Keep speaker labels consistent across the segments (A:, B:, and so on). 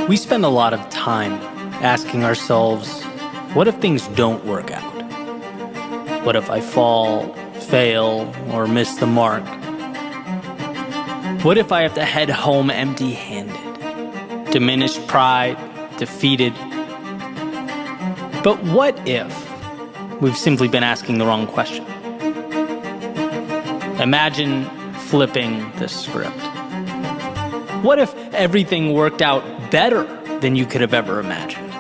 A: We spend a lot of time asking ourselves, what if things don't work out? What if I fall, fail, or miss the mark? What if I have to head home empty-handed, diminished pride, defeated? But what if we've simply been asking the wrong question? Imagine flipping the script. What if everything worked out better than you could have ever imagined?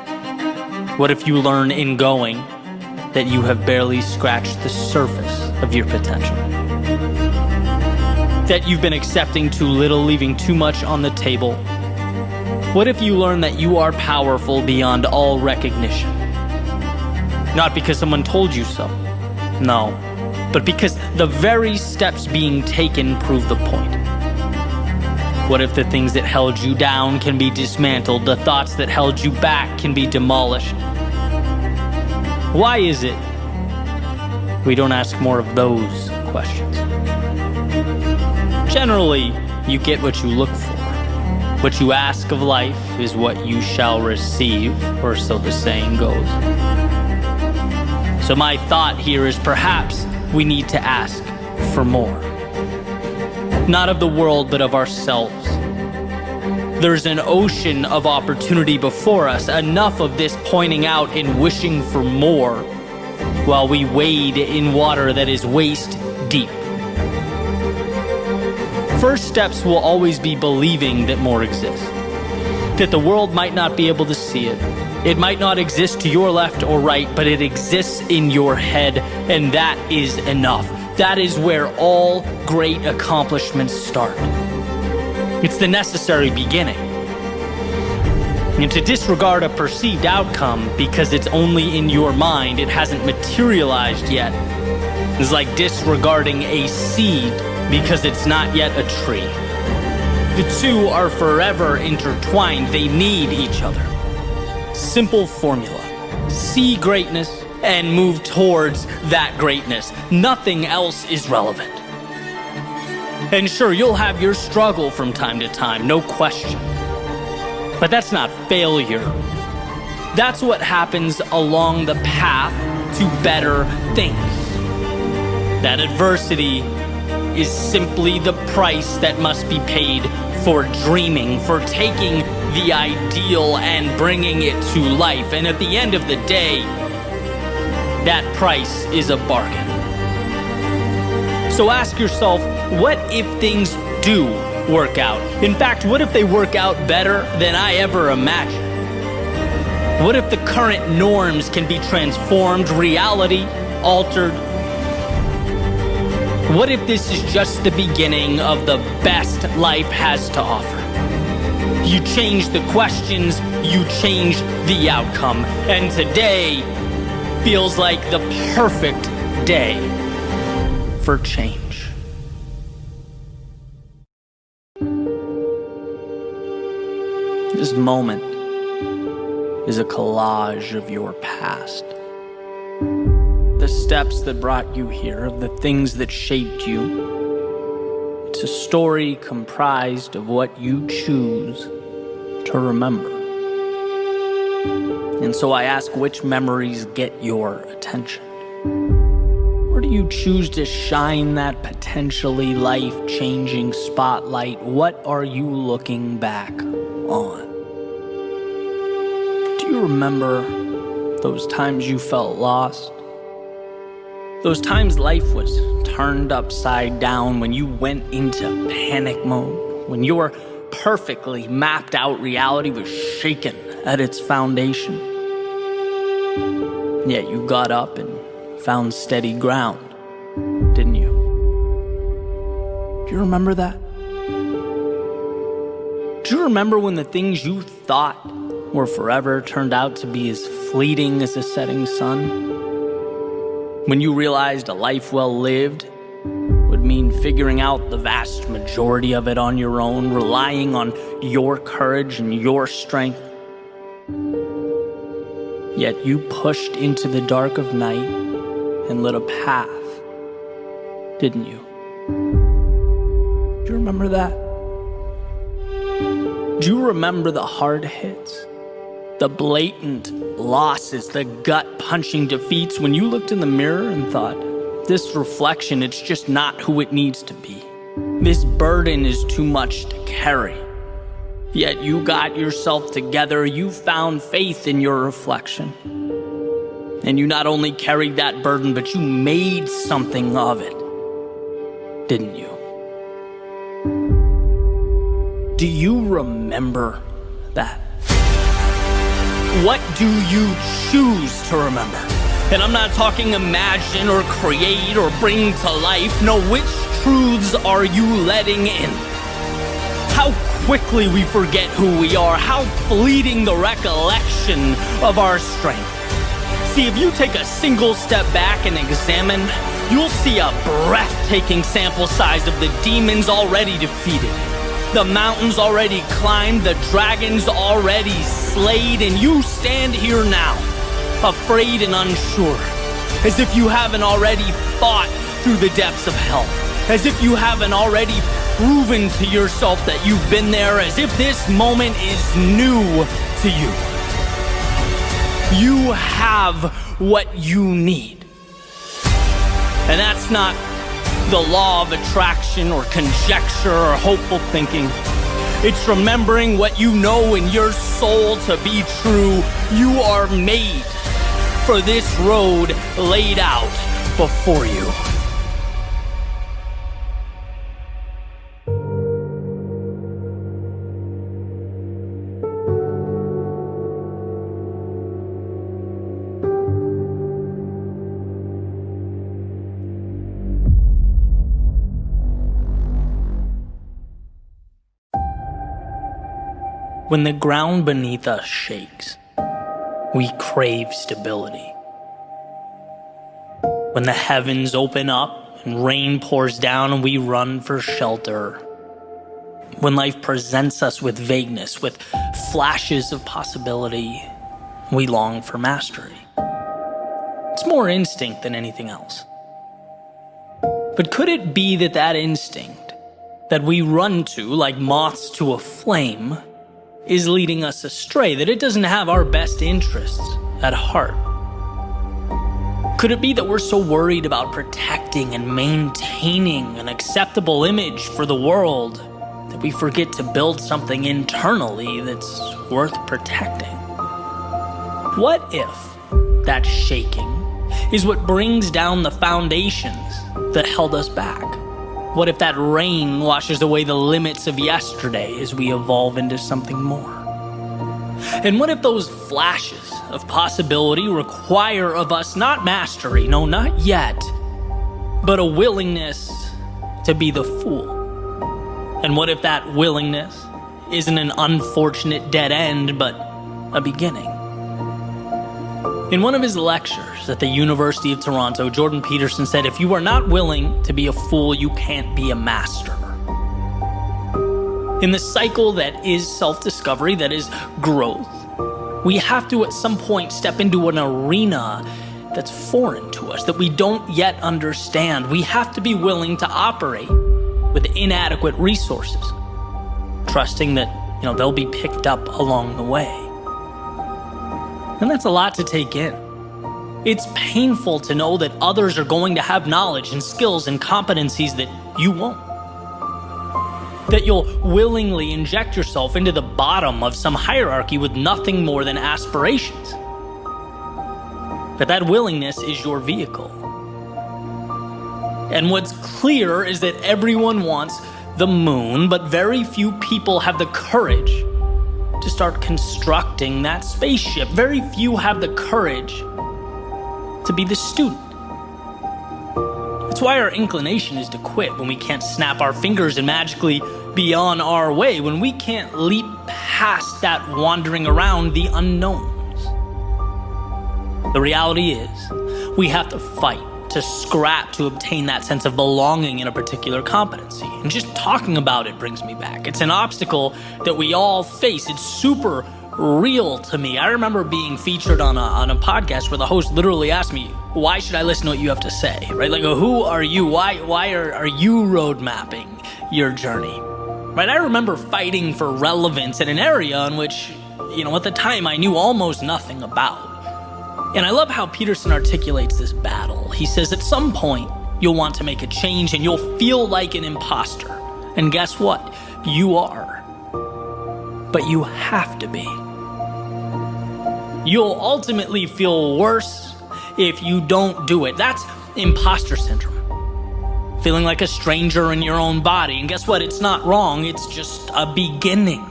A: What if you learn in going that you have barely scratched the surface of your potential? That you've been accepting too little, leaving too much on the table? What if you learn that you are powerful beyond all recognition? Not because someone told you so, no, but because the very steps being taken prove the point. What if the things that held you down can be dismantled, the thoughts that held you back can be demolished? Why is it we don't ask more of those questions? Generally, you get what you look for. What you ask of life is what you shall receive, or so the saying goes. So my thought here is perhaps we need to ask for more. Not of the world, but of ourselves. There's an ocean of opportunity before us, enough of this pointing out and wishing for more, while we wade in water that is waist deep. First steps will always be believing that more exists. That the world might not be able to see it. It might not exist to your left or right, but it exists in your head, and that is enough. That is where all great accomplishments start. It's the necessary beginning. And to disregard a perceived outcome because it's only in your mind, it hasn't materialized yet, is like disregarding a seed because it's not yet a tree. The two are forever intertwined. They need each other. Simple formula. See greatness and move towards that greatness. Nothing else is relevant. And sure, you'll have your struggle from time to time, no question. But that's not failure. That's what happens along the path to better things. That adversity is simply the price that must be paid for dreaming, for taking the ideal and bringing it to life. And at the end of the day, that price is a bargain. So ask yourself, what if things do work out? In fact, what if they work out better than I ever imagined? What if the current norms can be transformed, reality altered? What if this is just the beginning of the best life has to offer? You change the questions, you change the outcome. And today feels like the perfect day for change. This moment is a collage of your past. The steps that brought you here, of the things that shaped you. It's a story comprised of what you choose to remember. And so I ask, which memories get your attention? Where do you choose to shine that potentially life-changing spotlight? What are you looking back on? Do you remember those times you felt lost? Those times life was turned upside down, when you went into panic mode, when your perfectly mapped out reality was shaken at its foundation. Yet you got up and found steady ground, didn't you? Do you remember that? Do you remember when the things you thought were forever turned out to be as fleeting as the setting sun? When you realized a life well lived would mean figuring out the vast majority of it on your own, relying on your courage and your strength. Yet you pushed into the dark of night and lit a path, didn't you? Do you remember that? Do you remember the hard hits? The blatant losses, the gut-punching defeats when you looked in the mirror and thought, this reflection, it's just not who it needs to be. This burden is too much to carry. Yet you got yourself together, you found faith in your reflection. And you not only carried that burden, but you made something of it, didn't you? Do you remember that? What do you choose to remember? And I'm not talking imagine or create or bring to life. No, which truths are you letting in? How quickly we forget who we are, how fleeting the recollection of our strength. See, if you take a single step back and examine, you'll see a breathtaking sample size of the demons already defeated, the mountains already climbed, the dragons already slayed, and you stand here now, afraid and unsure, as if you haven't already fought through the depths of hell, as if you haven't already proven to yourself that you've been there, as if this moment is new to you. You have what you need. And that's not the law of attraction or conjecture or hopeful thinking. It's remembering what you know in your soul to be true. You are made for this road laid out before you. When the ground beneath us shakes, we crave stability. When the heavens open up and rain pours down and we run for shelter. When life presents us with vagueness, with flashes of possibility, we long for mastery. It's more instinct than anything else. But could it be that that instinct that we run to like moths to a flame is leading us astray, that it doesn't have our best interests at heart? Could it be that we're so worried about protecting and maintaining an acceptable image for the world that we forget to build something internally that's worth protecting? What if that shaking is what brings down the foundations that held us back? What if that rain washes away the limits of yesterday as we evolve into something more? And what if those flashes of possibility require of us not mastery, no, not yet, but a willingness to be the fool? And what if that willingness isn't an unfortunate dead end, but a beginning? In one of his lectures at the University of Toronto, Jordan Peterson said, if you are not willing to be a fool, you can't be a master. In the cycle that is self-discovery, that is growth, we have to at some point step into an arena that's foreign to us, that we don't yet understand. We have to be willing to operate with inadequate resources, trusting that, they'll be picked up along the way. And that's a lot to take in. It's painful to know that others are going to have knowledge and skills and competencies that you won't. That you'll willingly inject yourself into the bottom of some hierarchy with nothing more than aspirations. That willingness is your vehicle. And what's clear is that everyone wants the moon, but very few people have the courage to start constructing that spaceship. Very few have the courage to be the student. That's why our inclination is to quit when we can't snap our fingers and magically be on our way, when we can't leap past that wandering around the unknowns. The reality is, we have to fight, to scrap, to obtain that sense of belonging in a particular competency. And just talking about it brings me back. It's an obstacle that we all face. It's super real to me. I remember being featured on a podcast where the host literally asked me, why should I listen to what you have to say? Right? Like, who are you? Why are you road mapping your journey? right? I remember fighting for relevance in an area in which, at the time I knew almost nothing about. And I love how Peterson articulates this battle. He says at some point, you'll want to make a change and you'll feel like an imposter. And guess what? You are. But you have to be. You'll ultimately feel worse if you don't do it. That's imposter syndrome. Feeling like a stranger in your own body. And guess what? It's not wrong. It's just a beginning.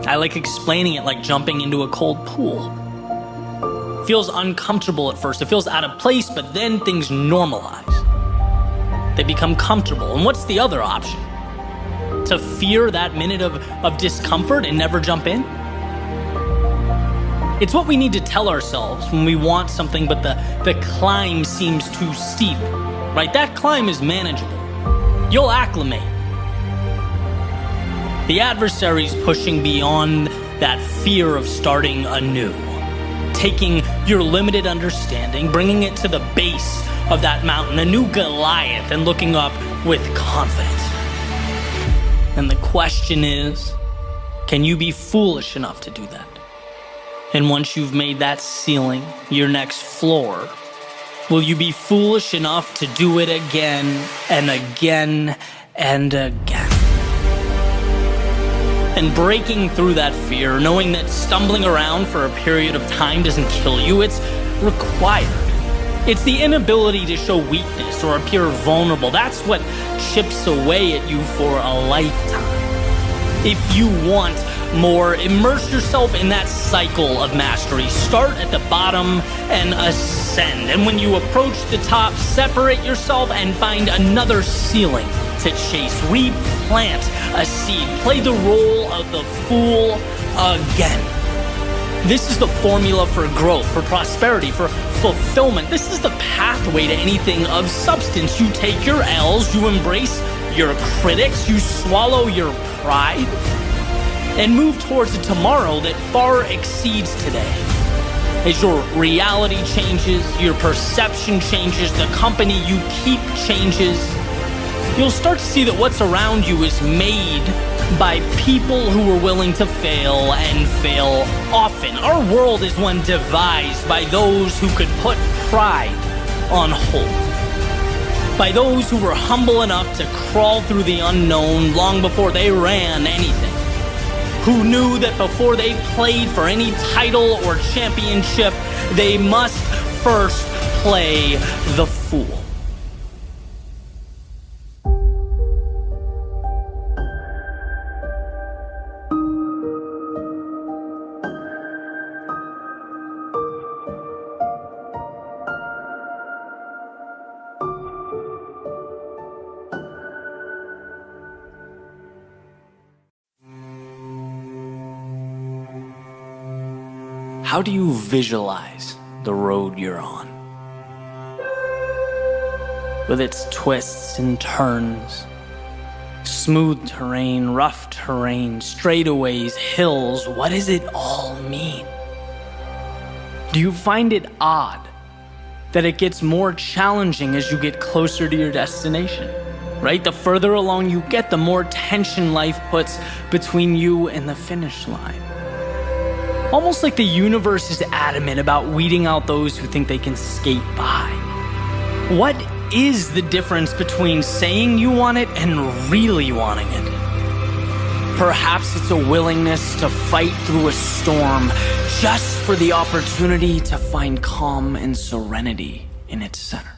A: I like explaining it like jumping into a cold pool. It feels uncomfortable at first. It feels out of place, but then things normalize. They become comfortable. And what's the other option? To fear that minute of discomfort and never jump in? It's what we need to tell ourselves when we want something, but the climb seems too steep, right? That climb is manageable. You'll acclimate. The adversary's pushing beyond that fear of starting anew, taking your limited understanding, bringing it to the base of that mountain, a new Goliath, and looking up with confidence. And the question is, can you be foolish enough to do that? And once you've made that ceiling your next floor, will you be foolish enough to do it again and again and again? And breaking through that fear, knowing that stumbling around for a period of time doesn't kill you, it's required. It's the inability to show weakness or appear vulnerable. That's what chips away at you for a lifetime. If you want more, immerse yourself in that cycle of mastery. Start at the bottom and ascend. And when you approach the top, separate yourself and find another ceiling to chase. Replant a seed. Play the role of the fool again. This is the formula for growth, for prosperity, for fulfillment. This is the pathway to anything of substance. You take your L's, you embrace your critics, you swallow your pride, and move towards a tomorrow that far exceeds today. As your reality changes, your perception changes, the company you keep changes, you'll start to see that what's around you is made by people who are willing to fail and fail often. Our world is one devised by those who could put pride on hold. By those who were humble enough to crawl through the unknown long before they ran anything. Who knew that before they played for any title or championship, they must first play the fool. How do you visualize the road you're on? With its twists and turns, smooth terrain, rough terrain, straightaways, hills, what does it all mean? Do you find it odd that it gets more challenging as you get closer to your destination? Right? The further along you get, the more tension life puts between you and the finish line. Almost like the universe is adamant about weeding out those who think they can skate by. What is the difference between saying you want it and really wanting it? Perhaps it's a willingness to fight through a storm just for the opportunity to find calm and serenity in its center.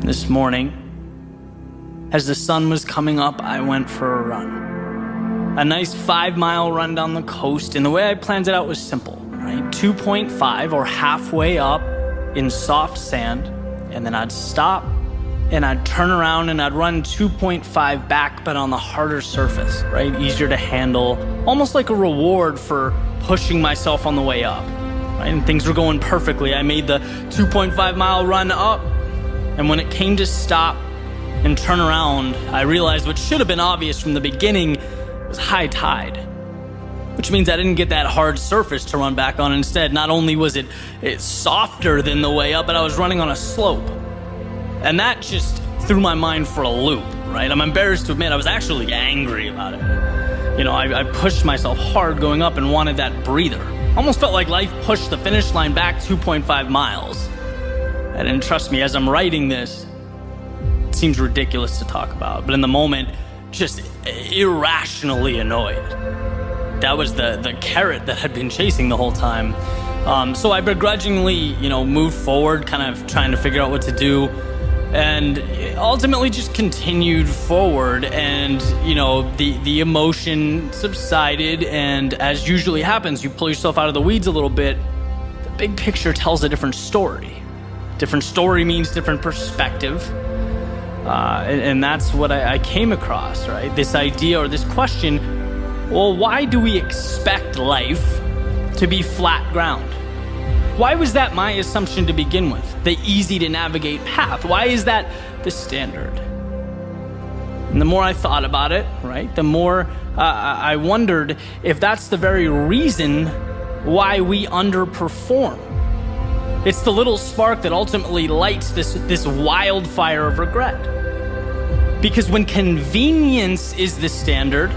A: This morning, as the sun was coming up, I went for a run. A nice 5-mile run down the coast, and the way I planned it out was simple, right? 2.5 or halfway up in soft sand, and then I'd stop, and I'd turn around and I'd run 2.5 back, but on the harder surface, right? Easier to handle, almost like a reward for pushing myself on the way up, right? And things were going perfectly. I made the 2.5-mile run up, and when it came to stop and turn around, I realized what should have been obvious from the beginning was high tide, which means I didn't get that hard surface to run back on. Instead, not only was it softer than the way up, but I was running on a slope. And that just threw my mind for a loop, right? I'm embarrassed to admit I was actually angry about it. I pushed myself hard going up and wanted that breather. Almost felt like life pushed the finish line back 2.5 miles. And trust me, as I'm writing this, it seems ridiculous to talk about, but in the moment, just irrationally annoyed. That was the carrot that had been chasing the whole time. So I begrudgingly, moved forward, kind of trying to figure out what to do, and ultimately just continued forward. And, the emotion subsided, and as usually happens, you pull yourself out of the weeds a little bit. The big picture tells a different story. Different story means different perspective. And that's what I came across, right? This idea or this question, well, why do we expect life to be flat ground? Why was that my assumption to begin with? The easy to navigate path. Why is that the standard? And the more I thought about it, right, the more I wondered if that's the very reason why we underperform. It's the little spark that ultimately lights this wildfire of regret. Because when convenience is the standard,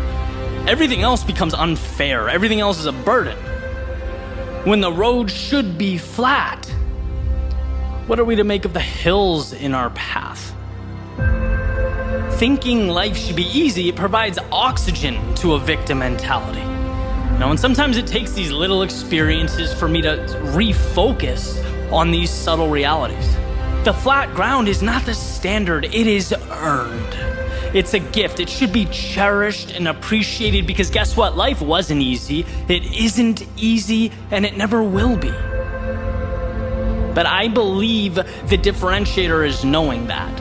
A: everything else becomes unfair. Everything else is a burden. When the road should be flat, what are we to make of the hills in our path? Thinking life should be easy, it provides oxygen to a victim mentality. And sometimes it takes these little experiences for me to refocus on these subtle realities. The flat ground is not the standard, it is earned. It's a gift. It should be cherished and appreciated because guess what? Life wasn't easy. It isn't easy, and it never will be. But I believe the differentiator is knowing that,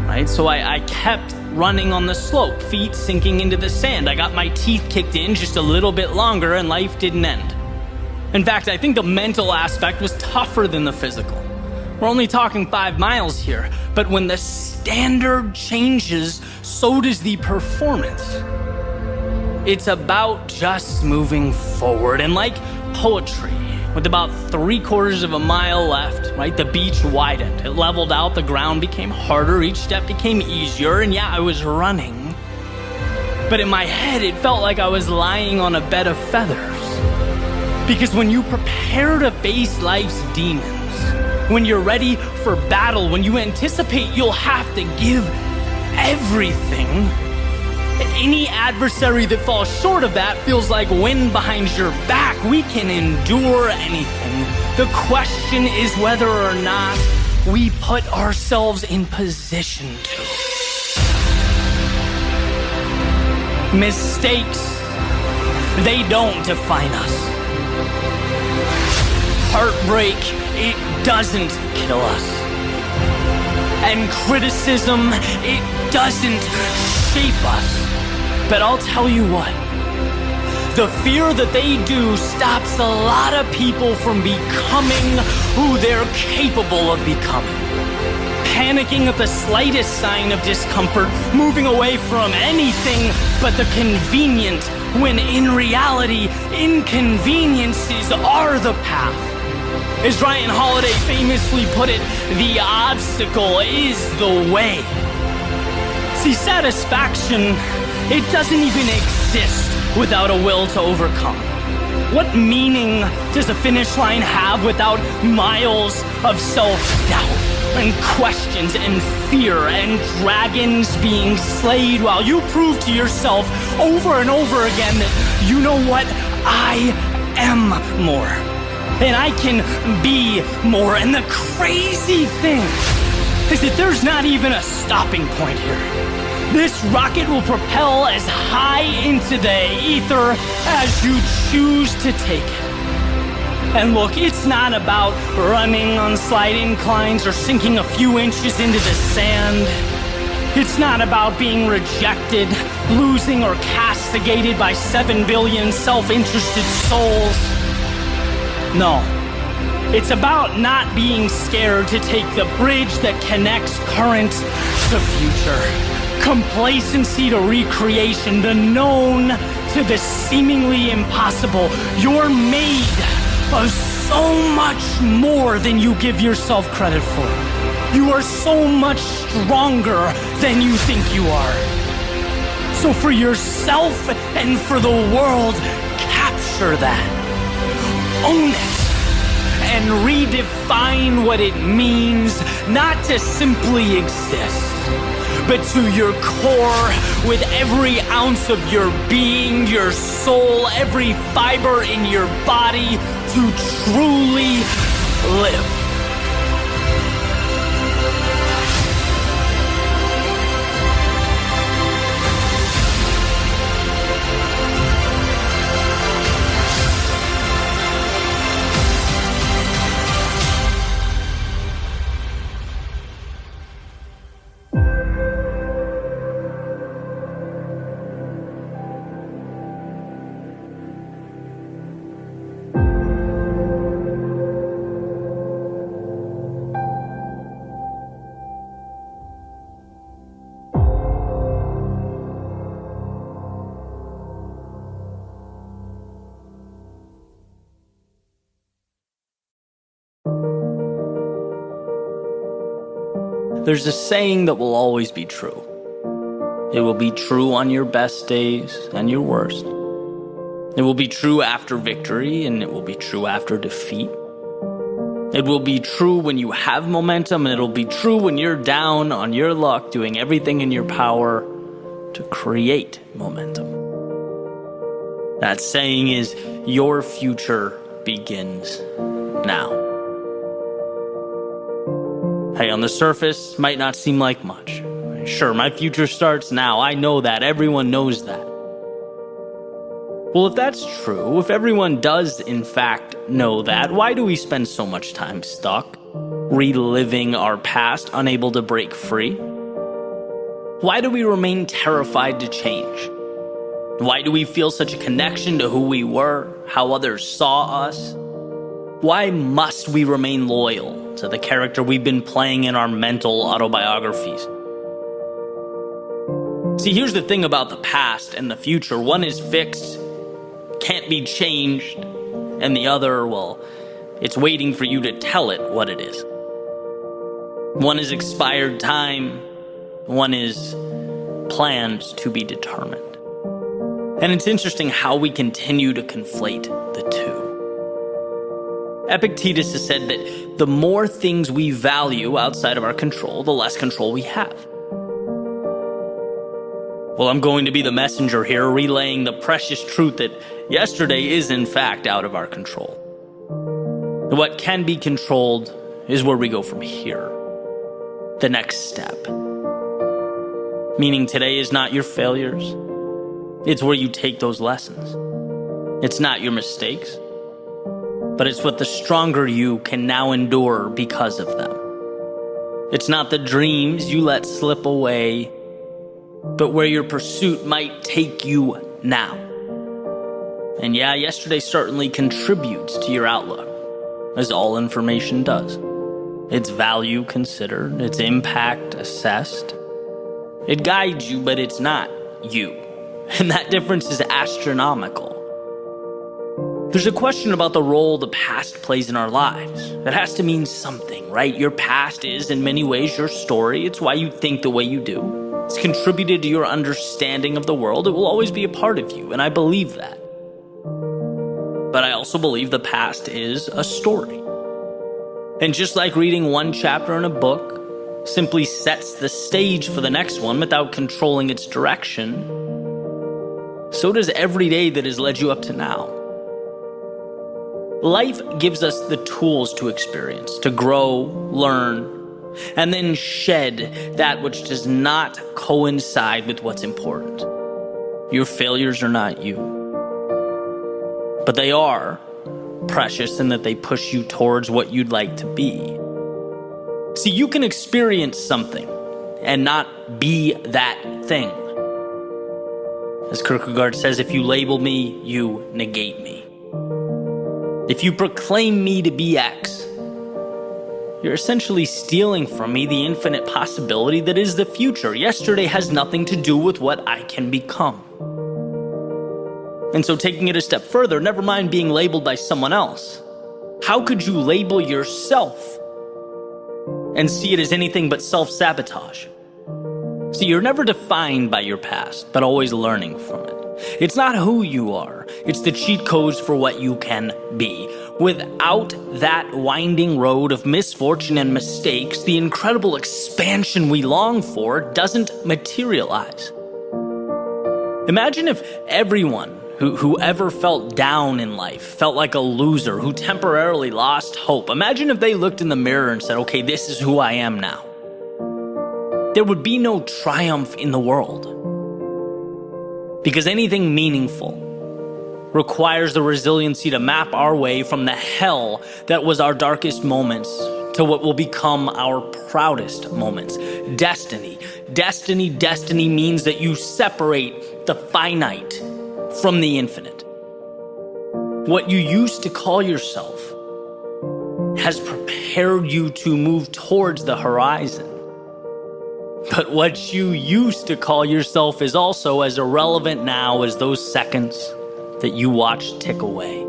A: right? So I kept running on the slope, feet sinking into the sand. I got my teeth kicked in just a little bit longer, and life didn't end. In fact, I think the mental aspect was tougher than the physical. We're only talking 5 miles here, but when the standard changes, so does the performance. It's about just moving forward. And like poetry, with about 3/4 of a mile left, right, the beach widened. It leveled out, the ground became harder, each step became easier, and yeah, I was running. But in my head, it felt like I was lying on a bed of feathers. Because when you prepare to face life's demons, when you're ready for battle, when you anticipate you'll have to give everything, any adversary that falls short of that feels like wind behind your back. We can endure anything. The question is whether or not we put ourselves in position to. Mistakes, they don't define us. Heartbreak, it doesn't kill us. And criticism, it doesn't shape us. But I'll tell you what, the fear that they do stops a lot of people from becoming who they're capable of becoming. Panicking at the slightest sign of discomfort, moving away from anything but the convenient, when in reality, inconveniences are the path. As Ryan Holiday famously put it, the obstacle is the way. See, satisfaction, it doesn't even exist without a will to overcome. What meaning does a finish line have without miles of self-doubt and questions and fear and dragons being slayed while you prove to yourself over and over again that, you know what, I am more. And I can be more. And the crazy thing is that there's not even a stopping point here. This rocket will propel as high into the ether as you choose to take it. And look, it's not about running on slight inclines or sinking a few inches into the sand. It's not about being rejected, losing, or castigated by 7 billion self-interested souls. No, it's about not being scared to take the bridge that connects current to future. Complacency to recreation, the known to the seemingly impossible. You're made of so much more than you give yourself credit for. You are so much stronger than you think you are. So for yourself and for the world, capture that. Own it. And redefine what it means not to simply exist, but to your core, with every ounce of your being, your soul, every fiber in your body, to truly live. There's a saying that will always be true. It will be true on your best days and your worst. It will be true after victory, and it will be true after defeat. It will be true when you have momentum, and it'll be true when you're down on your luck, doing everything in your power to create momentum. That saying is, your future begins now. Hey, on the surface, might not seem like much. Sure, my future starts now. I know that. Everyone knows that. Well, if that's true, if everyone does in fact know that, why do we spend so much time stuck, reliving our past, unable to break free? Why do we remain terrified to change? Why do we feel such a connection to who we were, how others saw us? Why must we remain loyal to the character we've been playing in our mental autobiographies? See, here's the thing about the past and the future. One is fixed, can't be changed, and the other, well, it's waiting for you to tell it what it is. One is expired time, one is planned to be determined. And it's interesting how we continue to conflate the two. Epictetus has said that the more things we value outside of our control, the less control we have. Well, I'm going to be the messenger here, relaying the precious truth that yesterday is in fact out of our control. What can be controlled is where we go from here. The next step. Meaning today is not your failures. It's where you take those lessons. It's not your mistakes, but it's what the stronger you can now endure because of them. It's not the dreams you let slip away, but where your pursuit might take you now. And yeah, yesterday certainly contributes to your outlook, as all information does. Its value considered, its impact assessed. It guides you, but it's not you. And that difference is astronomical. There's a question about the role the past plays in our lives. It has to mean something, right? Your past is, in many ways, your story. It's why you think the way you do. It's contributed to your understanding of the world. It will always be a part of you, and I believe that. But I also believe the past is a story. And just like reading one chapter in a book simply sets the stage for the next one without controlling its direction, so does every day that has led you up to now. Life gives us the tools to experience, to grow, learn, and then shed that which does not coincide with what's important. Your failures are not you, but they are precious in that they push you towards what you'd like to be. See, you can experience something and not be that thing. As Kierkegaard says, if you label me, you negate me. If you proclaim me to be X, you're essentially stealing from me the infinite possibility that is the future. Yesterday has nothing to do with what I can become. And so taking it a step further, never mind being labeled by someone else. How could you label yourself and see it as anything but self-sabotage. See, you're never defined by your past, but always learning from it. It's not who you are, it's the cheat codes for what you can be. Without that winding road of misfortune and mistakes, the incredible expansion we long for doesn't materialize. Imagine if everyone who ever felt down in life, felt like a loser, who temporarily lost hope. Imagine if they looked in the mirror and said, okay, this is who I am now. There would be no triumph in the world. Because anything meaningful requires the resiliency to map our way from the hell that was our darkest moments to what will become our proudest moments. Destiny. Destiny means that you separate the finite from the infinite. What you used to call yourself has prepared you to move towards the horizon. But what you used to call yourself is also as irrelevant now as those seconds that you watch tick away.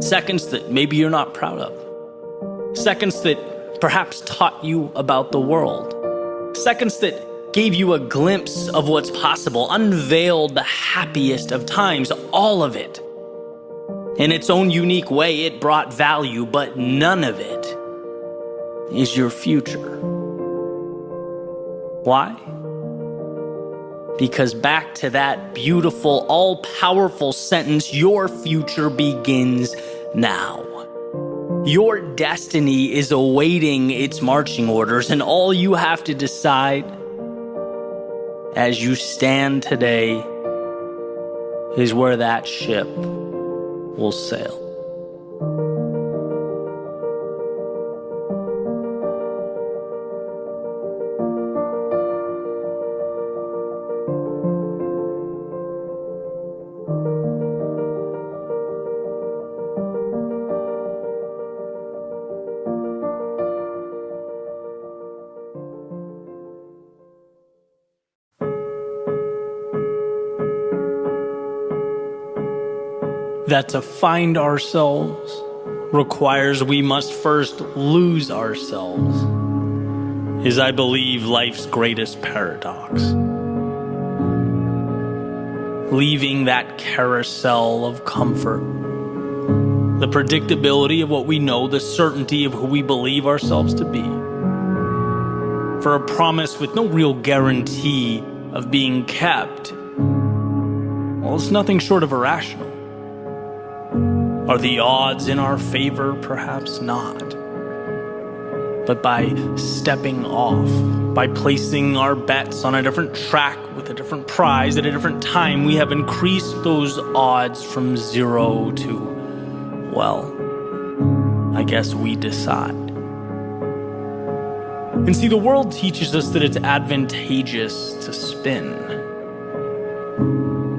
A: Seconds that maybe you're not proud of. Seconds that perhaps taught you about the world. Seconds that gave you a glimpse of what's possible, unveiled the happiest of times, all of it. In its own unique way, it brought value, but none of it is your future. Why? Because back to that beautiful, all-powerful sentence, your future begins now. Your destiny is awaiting its marching orders, and all you have to decide as you stand today is where that ship will sail. That to find ourselves requires we must first lose ourselves, is, I believe, life's greatest paradox. Leaving that carousel of comfort, the predictability of what we know, the certainty of who we believe ourselves to be, for a promise with no real guarantee of being kept, well, it's nothing short of irrational. Are the odds in our favor? Perhaps not. But by stepping off, by placing our bets on a different track with a different prize at a different time, we have increased those odds from 0 to, well, I guess we decide. And see, the world teaches us that it's advantageous to spin.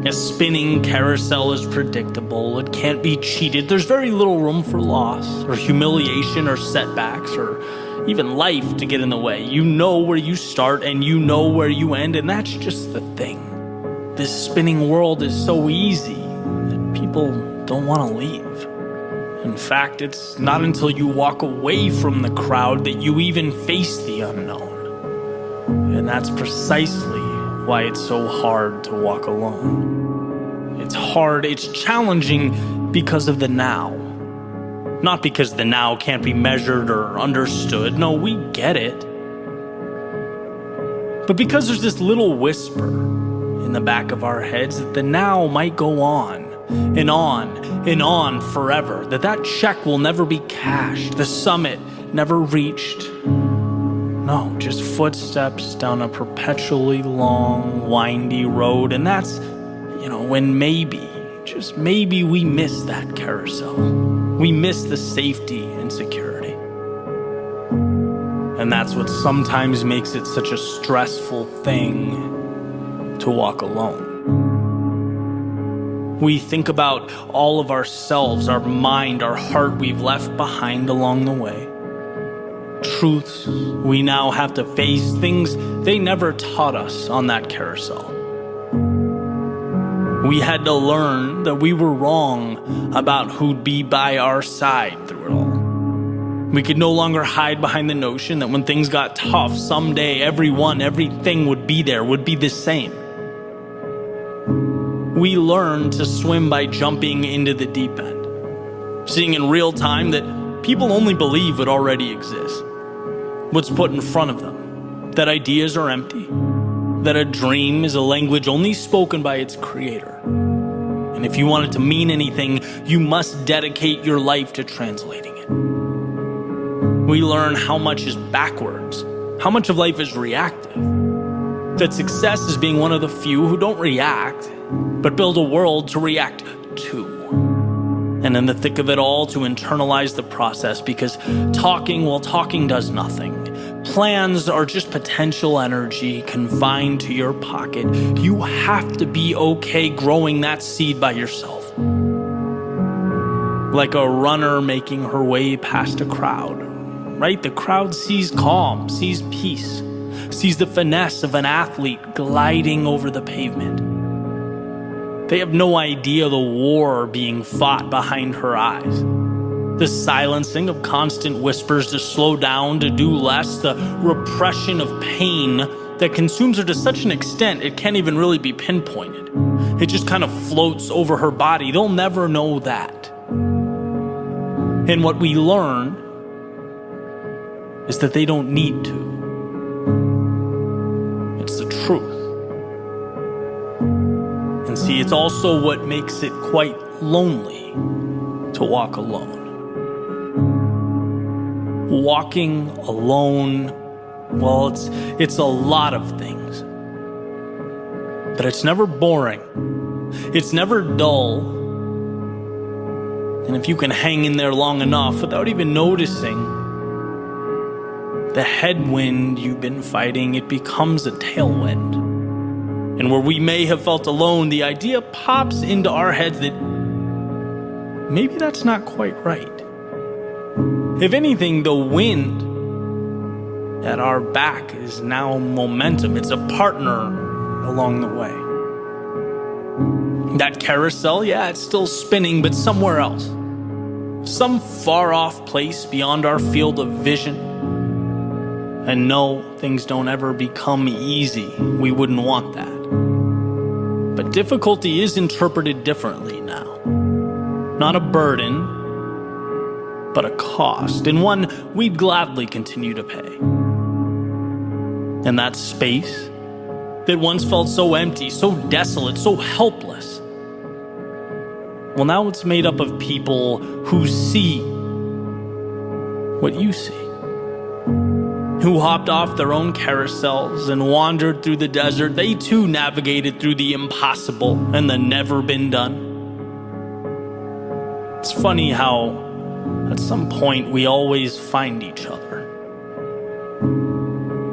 A: A spinning carousel is predictable. It can't be cheated. There's very little room for loss or humiliation or setbacks or even life to get in the way. You know where you start and you know where you end, and that's just the thing. This spinning world is so easy that people don't want to leave. In fact, it's not until you walk away from the crowd that you even face the unknown. And that's precisely why it's so hard to walk alone. It's hard, it's challenging because of the now. Not because the now can't be measured or understood. No, we get it. But because there's this little whisper in the back of our heads that the now might go on and on and on forever. That check will never be cashed. The summit never reached. No, just footsteps down a perpetually long, windy road. And that's, when maybe, just maybe we miss that carousel. We miss the safety and security. And that's what sometimes makes it such a stressful thing to walk alone. We think about all of ourselves, our mind, our heart we've left behind along the way. Truths we now have to face, things they never taught us on that carousel. We had to learn that we were wrong about who'd be by our side through it all. We could no longer hide behind the notion that when things got tough, someday everything would be there, would be the same. We learned to swim by jumping into the deep end, seeing in real time that people only believe what already exists, what's put in front of them, that ideas are empty, that a dream is a language only spoken by its creator. And if you want it to mean anything, you must dedicate your life to translating it. We learn how much is backwards, how much of life is reactive, that success is being one of the few who don't react, but build a world to react to. And in the thick of it all, to internalize the process, because talking does nothing. Plans are just potential energy confined to your pocket. You have to be okay growing that seed by yourself. Like a runner making her way past a crowd, right? The crowd sees calm, sees peace, sees the finesse of an athlete gliding over the pavement. They have no idea the war being fought behind her eyes. The silencing of constant whispers to slow down, to do less, the repression of pain that consumes her to such an extent it can't even really be pinpointed. It just kind of floats over her body. They'll never know that. And what we learn is that they don't need to. It's the truth. And see, it's also what makes it quite lonely to walk alone. Walking alone, well, it's a lot of things. But it's never boring. It's never dull. And if you can hang in there long enough without even noticing the headwind you've been fighting, it becomes a tailwind. And where we may have felt alone, the idea pops into our heads that maybe that's not quite right. If anything, the wind at our back is now momentum. It's a partner along the way. That carousel, yeah, it's still spinning, but somewhere else. Some far-off place beyond our field of vision. And no, things don't ever become easy. We wouldn't want that. But difficulty is interpreted differently now. Not a burden, but a cost, and one we'd gladly continue to pay. And that space that once felt so empty, so desolate, so helpless, well, now it's made up of people who see what you see, who hopped off their own carousels and wandered through the desert. They too navigated through the impossible and the never been done. It's funny how at some point we always find each other.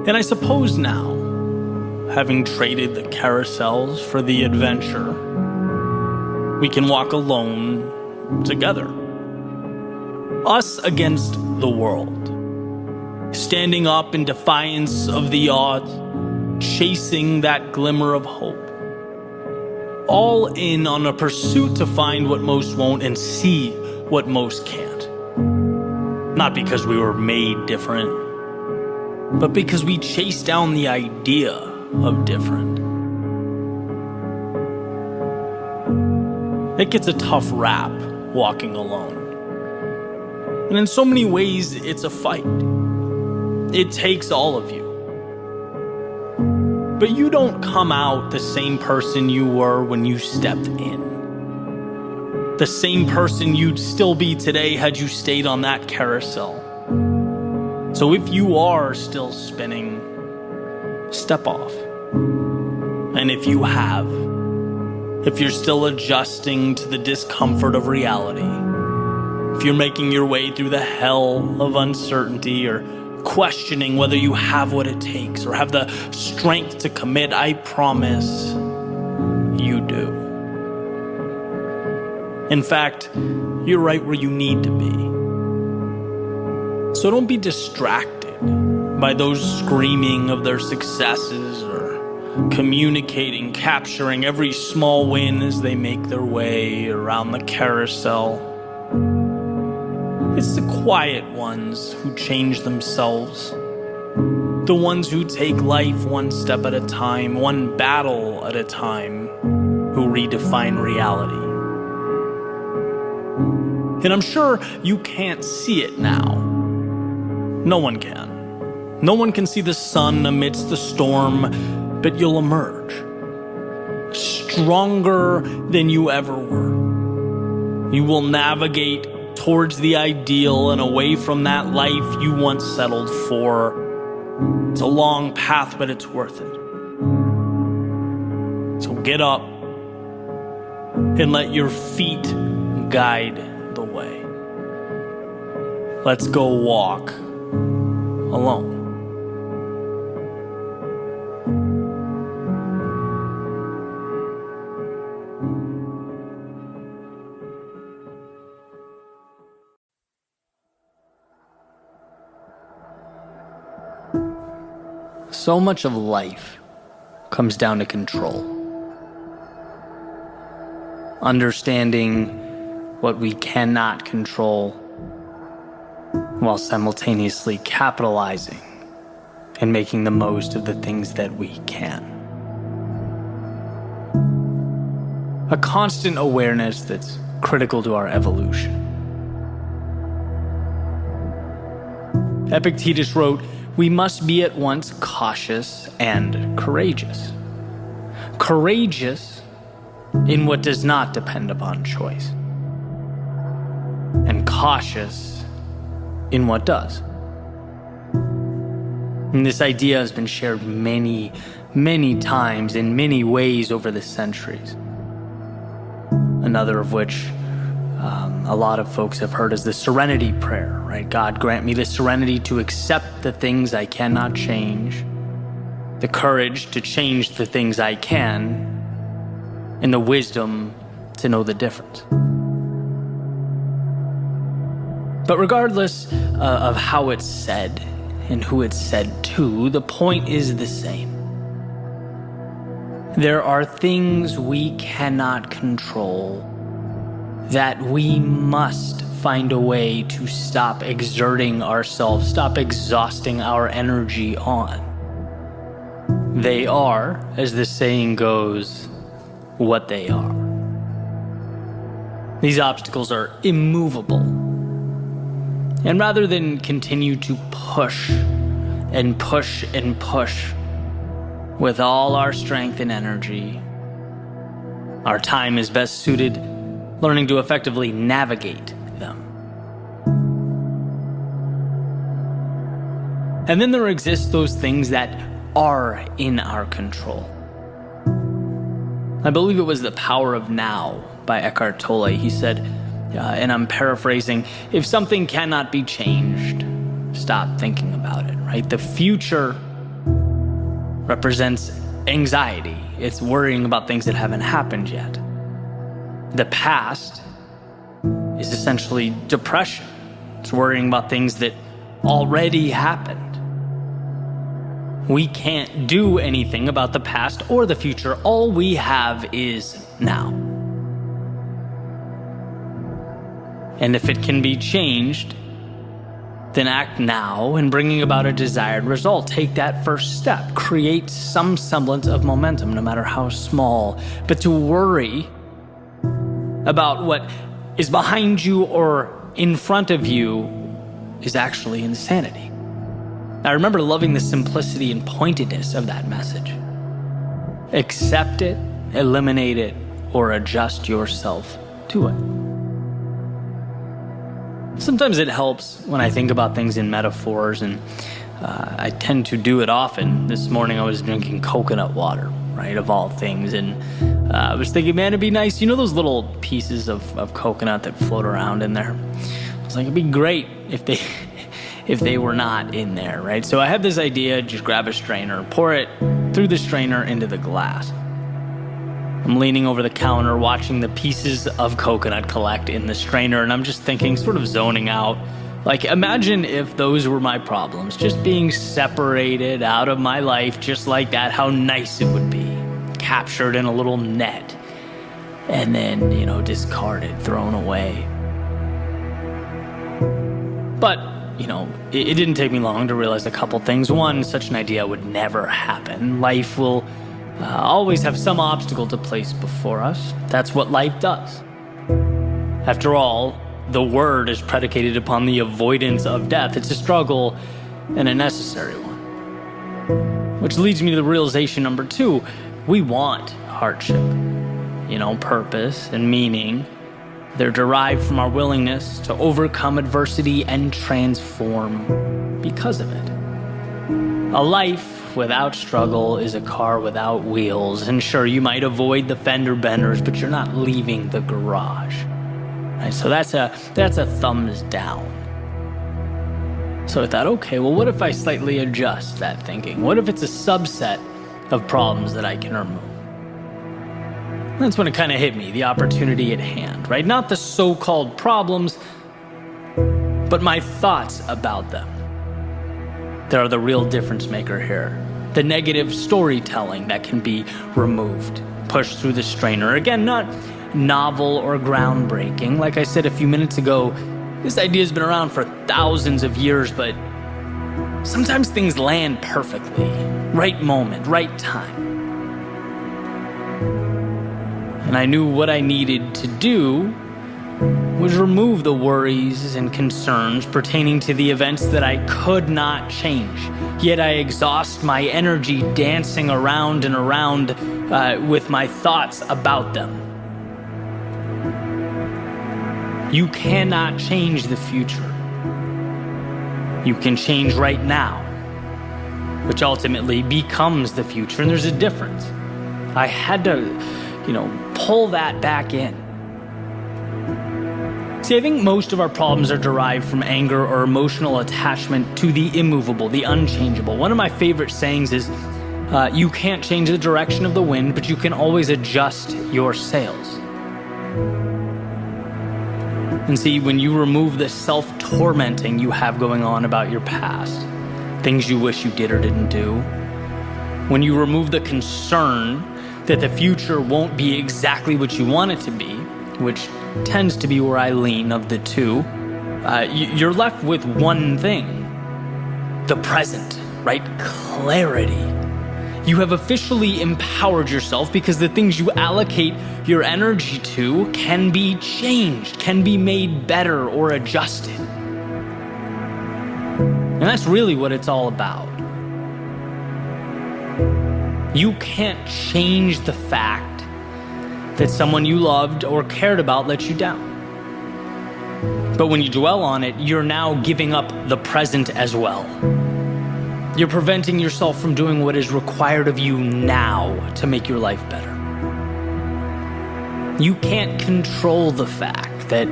A: And I suppose now, having traded the carousels for the adventure, we can walk alone together. Us against the world. Standing up in defiance of the odds, chasing that glimmer of hope. All in on a pursuit to find what most won't and see what most can't. Not because we were made different, but because we chased down the idea of different. It gets a tough rap walking alone. And in so many ways, it's a fight. It takes all of you. But you don't come out the same person you were when you stepped in. The same person you'd still be today had you stayed on that carousel. So if you are still spinning, step off. And if you have, if you're still adjusting to the discomfort of reality, if you're making your way through the hell of uncertainty or questioning whether you have what it takes or have the strength to commit, I promise you do. In fact, you're right where you need to be. So don't be distracted by those screaming of their successes or communicating, capturing every small win as they make their way around the carousel. It's the quiet ones who change themselves. The ones who take life one step at a time, one battle at a time, who redefine reality. And I'm sure you can't see it now. No one can. No one can see the sun amidst the storm, but you'll emerge. Stronger than you ever were. You will navigate towards the ideal and away from that life you once settled for. It's a long path, but it's worth it. So get up and let your feet guide the way. Let's go walk alone. So much of life comes down to control. Understanding what we cannot control while simultaneously capitalizing and making the most of the things that we can. A constant awareness that's critical to our evolution. Epictetus wrote, "We must be at once cautious and courageous. Courageous in what does not depend upon choice, and cautious in what does." And this idea has been shared many, many times in many ways over the centuries. Another of which a lot of folks have heard is the serenity prayer, right? God, grant me the serenity to accept the things I cannot change, the courage to change the things I can, and the wisdom to know the difference. But regardless of how it's said and who it's said to, the point is the same. There are things we cannot control that we must find a way to stop exerting ourselves, stop exhausting our energy on. They are, as the saying goes, what they are. These obstacles are immovable. And rather than continue to push and push and push with all our strength and energy, our time is best suited learning to effectively navigate them. And then there exist those things that are in our control. I believe it was The Power of Now by Eckhart Tolle. He said, and I'm paraphrasing, if something cannot be changed, stop thinking about it, right? The future represents anxiety. It's worrying about things that haven't happened yet. The past is essentially depression. It's worrying about things that already happened. We can't do anything about the past or the future. All we have is now. And if it can be changed, then act now in bringing about a desired result. Take that first step. Create some semblance of momentum, no matter how small. But to worry about what is behind you or in front of you is actually insanity. I remember loving the simplicity and pointedness of that message. Accept it, eliminate it, or adjust yourself to it. Sometimes it helps when I think about things in metaphors, and I tend to do it often. This morning I was drinking coconut water, right, of all things, and I was thinking, man, it'd be nice, you know those little pieces of coconut that float around in there? I was like, it'd be great if they were not in there, right? So I had this idea, just grab a strainer, pour it through the strainer into the glass. I'm leaning over the counter, watching the pieces of coconut collect in the strainer, and I'm just thinking, sort of zoning out, like, imagine if those were my problems, just being separated out of my life just like that, how nice it would be. Captured in a little net, and then, discarded, thrown away. But, it didn't take me long to realize a couple things. One, such an idea would never happen. Life will always have some obstacle to place before us. That's what life does. After all, the word is predicated upon the avoidance of death. It's a struggle and a necessary one. Which leads me to the realization number 2. We want hardship, purpose and meaning. They're derived from our willingness to overcome adversity and transform because of it. A life without struggle is a car without wheels. And sure, you might avoid the fender benders, but you're not leaving the garage. Right? So that's a thumbs down. So I thought, okay, well, what if I slightly adjust that thinking? What if it's a subset of problems that I can remove? That's when it kind of hit me, the opportunity at hand, right? Not the so-called problems, but my thoughts about them. They are the real difference maker here. The negative storytelling that can be removed, pushed through the strainer. Again, not novel or groundbreaking. Like I said a few minutes ago, this idea has been around for thousands of years, but sometimes things land perfectly. Right moment, right time. And I knew what I needed to do was remove the worries and concerns pertaining to the events that I could not change. Yet I exhaust my energy dancing around and around with my thoughts about them. You cannot change the future. You can change right now, which ultimately becomes the future. And there's a difference. I had to pull that back in. See, I think most of our problems are derived from anger or emotional attachment to the immovable, the unchangeable. One of my favorite sayings is, you can't change the direction of the wind, but you can always adjust your sails. And see, when you remove the self-tormenting you have going on about your past, things you wish you did or didn't do, when you remove the concern that the future won't be exactly what you want it to be, which tends to be where I lean of the two, you're left with one thing: the present, right? Clarity. You have officially empowered yourself because the things you allocate your energy to can be changed, can be made better or adjusted. And that's really what it's all about. You can't change the fact that someone you loved or cared about let you down. But when you dwell on it, you're now giving up the present as well. You're preventing yourself from doing what is required of you now to make your life better. You can't control the fact that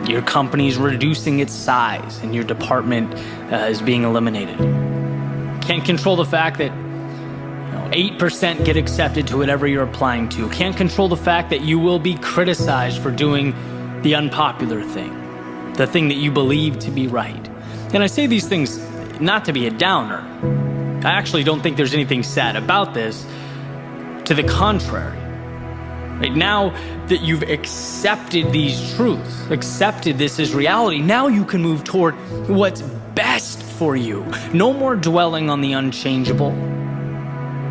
A: your company's reducing its size and your department is being eliminated. Can't control the fact that 8% get accepted to whatever you're applying to. Can't control the fact that you will be criticized for doing the unpopular thing, the thing that you believe to be right. And I say these things not to be a downer. I actually don't think there's anything sad about this. To the contrary. Right now that you've accepted these truths, accepted this as reality, now you can move toward what's best for you. No more dwelling on the unchangeable.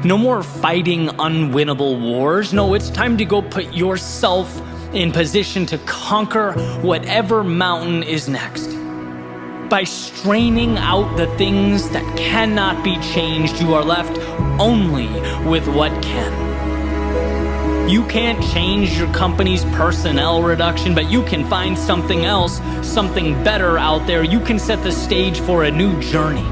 A: No more fighting unwinnable wars. No, it's time to go put yourself in position to conquer whatever mountain is next. By straining out the things that cannot be changed, you are left only with what can. You can't change your company's personnel reduction, but you can find something else, something better out there. You can set the stage for a new journey.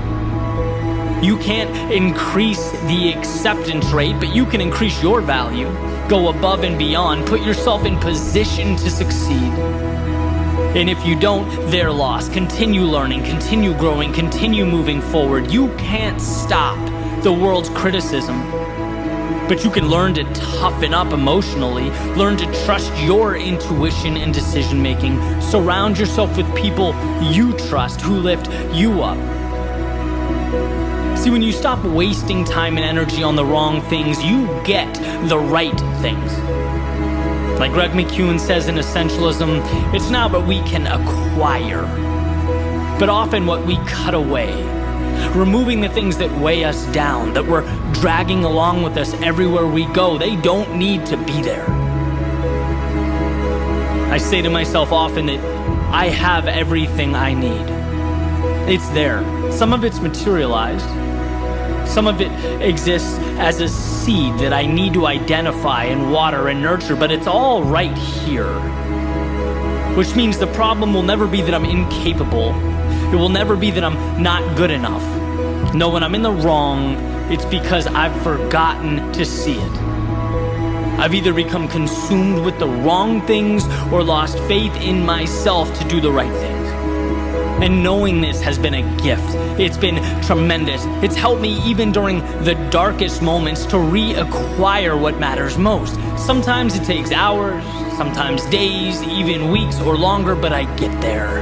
A: You can't increase the acceptance rate, but you can increase your value, go above and beyond, put yourself in position to succeed. And if you don't, they're lost. Continue learning, continue growing, continue moving forward. You can't stop the world's criticism, but you can learn to toughen up emotionally, learn to trust your intuition and decision making. Surround yourself with people you trust who lift you up. See, when you stop wasting time and energy on the wrong things, you get the right things. Like Greg McKeown says in Essentialism, it's not what we can acquire, but often what we cut away. Removing the things that weigh us down, that we're dragging along with us everywhere we go, they don't need to be there. I say to myself often that I have everything I need. It's there. Some of it's materialized. Some of it exists as a seed that I need to identify and water and nurture, but it's all right here. Which means the problem will never be that I'm incapable. It will never be that I'm not good enough. No, when I'm in the wrong, it's because I've forgotten to see it. I've either become consumed with the wrong things or lost faith in myself to do the right things. And knowing this has been a gift. It's been tremendous. It's helped me even during the darkest moments to reacquire what matters most. Sometimes it takes hours, sometimes days, even weeks or longer, but I get there.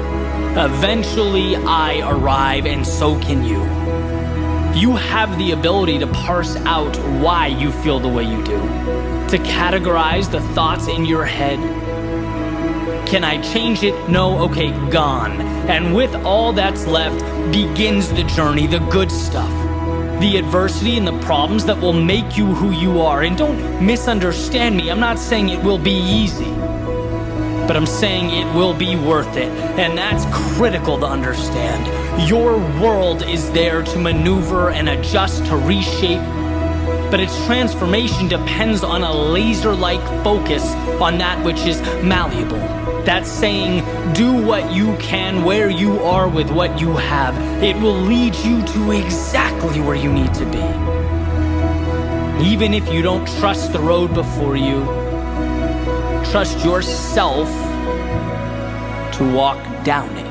A: Eventually I arrive, and so can you. You have the ability to parse out why you feel the way you do, to categorize the thoughts in your head. Can I change it? No? Okay, gone. And with all that's left begins the journey, the good stuff. The adversity and the problems that will make you who you are. And don't misunderstand me. I'm not saying it will be easy, but I'm saying it will be worth it. And that's critical to understand. Your world is there to maneuver and adjust, to reshape, but its transformation depends on a laser-like focus on that which is malleable. That's saying, do what you can where you are with what you have. It will lead you to exactly where you need to be. Even if you don't trust the road before you, trust yourself to walk down it.